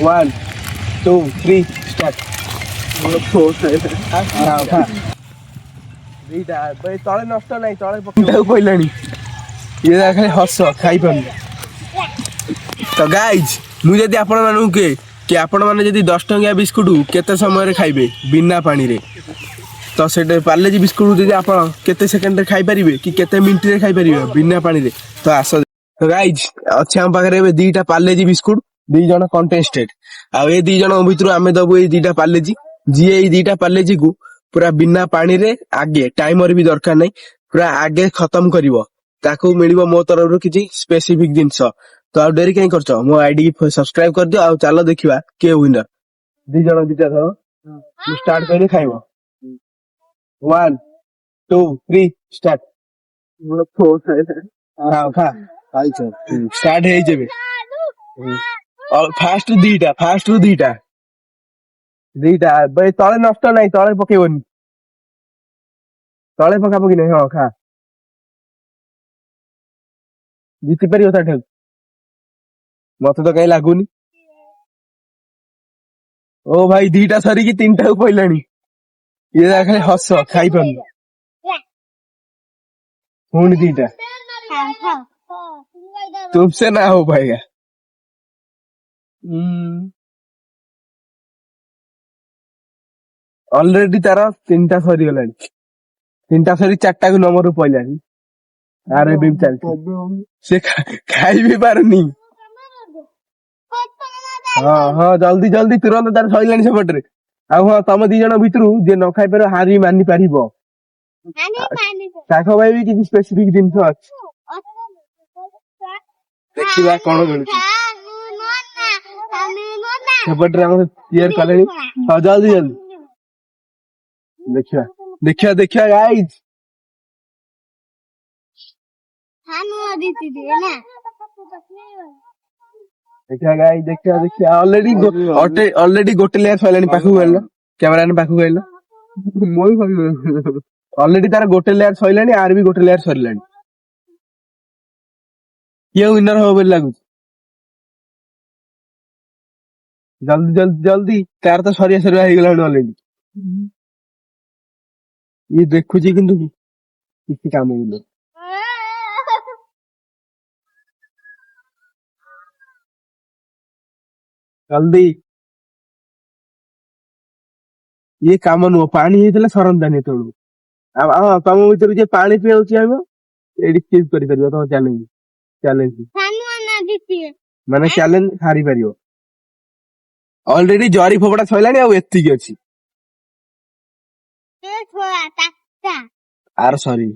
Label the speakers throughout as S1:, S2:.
S1: 1 2 3 start ଦିଟା ଭାଇ ତଳେ ନଷ୍ଟ ନାହିଁ ତଳେ ପକେଇବାକୁ କହିଲାଣି ଇଏ ଖାଲି ହସ ଖାଇପାରୁନି ତ ଗାଇଜ ମୁଁ ଯଦି ଆପଣ ମାନଙ୍କୁ କୁହେ କି ଆପଣ ମାନେ ଯଦି 10 ଟଙ୍କିଆ ବିସ୍କୁଟ କେତେ ସମୟରେ ଖାଇବେ ବିନା ପାଣିରେ ତ ସେଟା ପାର୍ଲେଜି ବିସ୍କୁଟ ଯଦି ଆପଣ କେତେ ସେକେଣ୍ଡରେ ଖାଇପାରିବେ କି କେତେ ମିନିଟରେ ଖାଇପାରିବେ ବିନା ପାଣିରେ ତ ଆସ ଗାଇଜ ଅଛି ଆମ ପାଖରେ ଏବେ ଦିଟା ପାର୍ଲେଜି ବିସ୍କୁଟ ଦି ଜଣ କଣ୍ଟେଷ୍ଟେଡ ଆଉ ଏ ଦି ଜଣଙ୍କ ଭିତରୁ ଆମେ ଦବୁ ଏଇ ଦିଟା ପାର୍ଲେଜି ଯିଏ ଏଇ ଦିଟା ପାର୍ଲେଜି କୁ ପୁରା ବିନା ପାଣିରେ ଆଗେ ଟାଇମର ବି ଦରକାର ନାହିଁ ପୁରା ଆଗେ ଖତମ କରିବ ତାକୁ ମିଳିବ ମୋ ତରଫରୁ କିଛି ସ୍ପେସିଫିକ ଜିନିଷ ତ ଆଉ ଡେରି କାଇଁ କରୁଛ ମୋ ଆଇଡି ସବସ୍କ୍ରାଇବ କରିଦିଅ ଆଉ ଚାଲ ଦେଖିବା କିଏ ୱିନର ଦି ଜଣ ଦିଟା ଧର ମୁଁ ଷ୍ଟାର୍ଟ କରି ଖାଇବ 1 2 3 ଷ୍ଟାର୍ଟ ଷ୍ଟାର୍ଟ ହେଇଯିବେ ଫାଷ୍ଟ ରୁ ଦିଟା ଭାଇ ତଳେ ନଷ୍ଟ ନାହିଁ ତଳେ ପକେଇବନି ତଳେ ପକା ପକି ନାହିଁ ହଁ ଖା ଜିତି ପାରିବ ତାଠାରୁ ମତେ ତ କାଇଁ ଲାଗୁନି ଓ ଭାଇ ଦିଟା ସରିକି ତିନିଟାକୁ ପଇଲାଣି ଇଏ ଖାଲି ହସ ଖାଇପାରୁନି ପୁଣି ଦିଟା ତୁମसे ना हो पाएगा ଅଲରେଡି ତାର ତିନିଟା ସରିଗଲାଣି ତିନିଟା ସରି ଚାରିଟାକୁ ନମ୍ବର ପଇଲାଣି ଆରେ ବି ଚାଲିଛି ସେ ଖାଇ ବି ପାରୁନି ହଁ ହଁ ଜଲ୍ଦି ଜଲ୍ଦି ତୁରନ୍ତ ତାର ସରିଲାଣି ସେପଟରେ ଆଉ ହଁ ତମ ଦି ଜଣ ଭିତରୁ ଯିଏ ନ ଖାଇପାରିବ ହାରି ମାନି ପାରିବ ତାଙ୍କ ପାଇଁ ବି କିଛି ସ୍ପେସିଫିକ ଜିନିଷ ଅଛି ଦେଖିବା କଣ ମିଳୁଛି ସେପଟରେ ଆମର ତିଆରି କଲେଣି ହଁ ଜଲ୍ଦି ଜଲ୍ଦି ଦେଖିବା ଦେଖିବା ଦେଖିବା ଗାଇଜ ଦେଖିବା ଗାଇ ଦେଖିବା ଦେଖିବା ଅଲରେଡି ଗୋଟେ ଲେୟାର ସରିଲାଣି ପାଖକୁ ଗଲ କ୍ୟାମେରା ପାଖକୁ ଗଲ ଅଲରେଡି ତାର ଗୋଟେ ଲେୟାର ସରିଲାଣି ଆର ବି ଗୋଟେ ଲେୟାର ସରିଲାଣି କିଏ ୱିନର ହବ ବୋଲି ଲାଗୁଛି ଜଲ୍ଦି ଜଲ୍ଦି ଜଲ୍ଦି ତାର ତ ସରିଆ ହେଇଗଲାଣି ଅଲରେଡି ଇଏ ଦେଖୁଛି କିନ୍ତୁ କିଛି କାମ ନାହିଁ ଜଲ୍ଦି ଇଏ କାମ ନୁହଁ ପାଣି ହେଇଥିଲେ ସରନ୍ତାନି ଏତେବେଳକୁ ଆଉ ତମ ଭିତରୁ ଯିଏ ପାଣି ପିଇବାକୁ ଚାହିଁବ ଏଇଠି ସ୍କିପ୍ କରିପାରିବ ତମ ଚ୍ୟାଲେଞ୍ଜ ମାନେ ଚ୍ୟାଲେଞ୍ଜ ହାରିପାରିବ ଅଲରେଡି ଜରି ଫୋପଡା ସରିଲାଣି ଆଉ ଏତିକି ଅଛି ଆର ସରି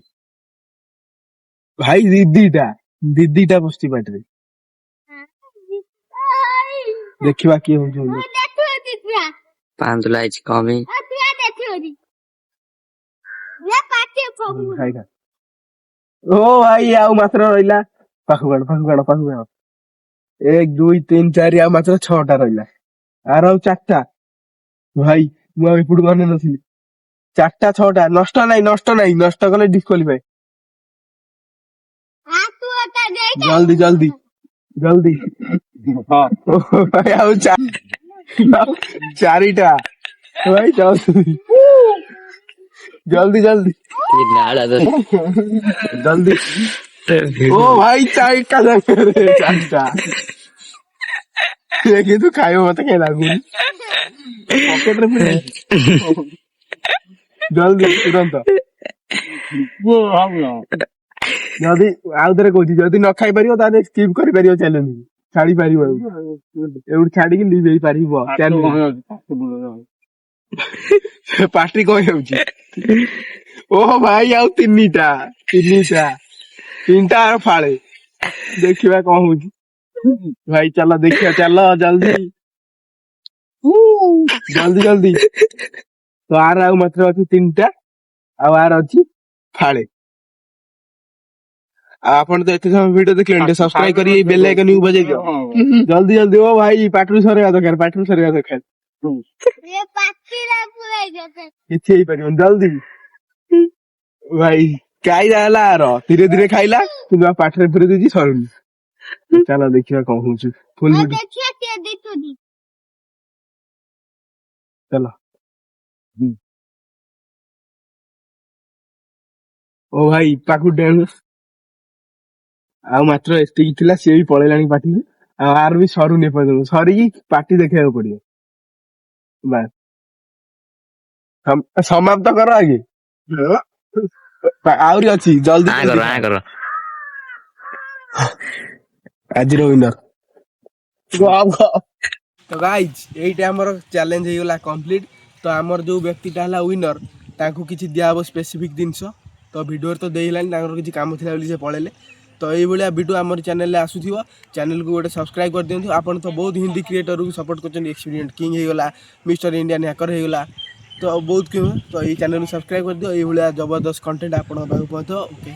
S1: ଭାଇ ଦିଦିଟା ବସିଛି ପାଟିରେ ଦେଖିବା କିଏ ହଉଛି
S2: Pandula is coming.
S1: ଓ ଭାଇ ଆଉ ମାତ୍ର ରହିଲା ପାଖକୁ ଆଣ 1 2 3 4 ଆଉ ମାତ୍ର 6ଟା ରହିଲା ଆର ଆଉ 4ଟା ଭାଇ ମୁଁ ଆଉ ଏପଟୁ ମାନେ ନଥିଲି 4ଟା 6ଟା ନଷ୍ଟ କଲେ ଡିସକ୍ୱାଲିଫାଏ ଜଲ୍ଦି ଜଲ୍ଦି ଜଲ୍ଦି ହଁ ଭାଇ ଆଉ 4ଟା ଭାଇ ଜଲ୍ଦି ଜଲ୍ଦି ଜଲ୍ଦି ଓ ଭାଇ 4ଟା ଚାରିଟା କିନ୍ତୁ ଖାଇବ ମତେ କାଇଁ ଲାଗୁନି ପକେଟରେ ଜଲ୍ଦି ତୁରନ୍ତ ଯଦି ଆଉ ଥରେ କହୁଛି ଯଦି ନ ଖାଇପାରିବ ତାହେଲେ ସ୍କିପ୍ କରିପାରିବ ଚ୍ୟାଲେଞ୍ଜ ଛାଡି ପାରିବ ଏଉଠି ଛାଡିକି ଲିଭ୍ ହେଇପାରିବ ପାଟି କଣ ଯାଉଛି ଓହୋ ଭାଇ ଆଉ ତିନିଟା ଆଉ ଫାଳେ ଦେଖିବା କଣ ହଉଛି ଭାଇ ଚାଲ ଦେଖିବା ଚାଲ ଜଲ୍ଦି ଜଲ୍ଦି ତ ଆର ଆଉ ମାତ୍ର ଅଛି 3ଟା ଆଉ ଆର ଅଛି ଫାଳେ ଆଉ ଆପଣ ତ ଏତେ ସମୟ ଭିଡିଓ ଦେଖିଲେଣି ସବସ୍କ୍ରାଇବ କରି ବେଲ ଆଇକନ ବଜେଇ ଦିଅ ଜଲ୍ଦି ଜଲ୍ଦି ଓ ଭାଇ ପାଟିରୁ ସରେଇବା ଦରକାର କିଛି ହେଇପାରିବନି ଜଲ୍ଦି ଭାଇ କାଇଦା ହେଲା ଆର ଧୀରେ ଧୀରେ ଖାଇଲା କିନ୍ତୁ ଆଉ ପାଟିରେ ପୁରେଇ ଦେଇଛି ସରୁନି ଚାଲ ଦେଖିବା କଣ ହଉଛି ଫୁଲ ଚାଲ। ଓ ଭାଇ ପାଖକୁ ଡେଣୁ। ଆଉ ମାତ୍ର ଏତିକି ଥିଲା, ସିଏ ବି ପଳେଇଲାଣି ପାଟିକି। ଆଉ ଆର ବି ସରୁନି ଏପର୍ଯ୍ୟନ୍ତ, ସରିକି ପାଟି ଦେଖେଇବାକୁ ପଡିବ। ବାସ୍ ସମାପ୍ତ କର ଆଗେ। ଆହୁରି ଅଛି, ଜଲ୍ଦି
S2: ଆଁ
S1: ଜଲ୍ଦି
S2: କର
S1: କର।
S2: ଆଁ କର।
S1: ଆଜିର ୱିନର। ତ ଗାଇଜ୍ ଏଇଟା ଆମର ଚ୍ୟାଲେଞ୍ଜ ହେଇଗଲା କମ୍ପ୍ଲିଟ୍। ତ ଆମର ଯୋଉ ବ୍ୟକ୍ତିଟା ହେଲା ୱିନର, ତାଙ୍କୁ କିଛି ଦିଆହବ ସ୍ପେସିଫିକ୍ ଜିନିଷ। ତ ଭିଡ଼ିଓରେ ତ ଦେଇହେଲାନି, ତାଙ୍କର କିଛି କାମ ଥିଲା ବୋଲି ସେ ପଳେଇଲେ। ତ ଏଇଭଳିଆ ଭିଡ଼ିଓ ଆମର ଚ୍ୟାନେଲରେ ଆସୁଥିବ। ଚ୍ୟାନେଲକୁ ଗୋଟେ ସବସ୍କ୍ରାଇବ୍ କରିଦିଅନ୍ତୁ। ଆପଣ ତ ବହୁତ ହିନ୍ଦୀ କ୍ରିଏଟରକୁ ସପୋର୍ଟ କରୁଛନ୍ତି, ଏକ୍ସପିରିଏଣ୍ଟ କିଙ୍ଗ ହେଇଗଲା, ମିଷ୍ଟର ଇଣ୍ଡିଆନ୍ ହ୍ୟାକର ହେଇଗଲା, ତ ବହୁତ କିଛି। ତ ଏଇ ଚ୍ୟାନେଲକୁ ସବସ୍କ୍ରାଇବ୍ କରିଦିଅ। ଏଇଭଳିଆ ଜବରଦସ୍ତ କଣ୍ଟେଣ୍ଟ ଆପଣଙ୍କ ପାଖକୁ ପହଞ୍ଚିବ। ଓକେ।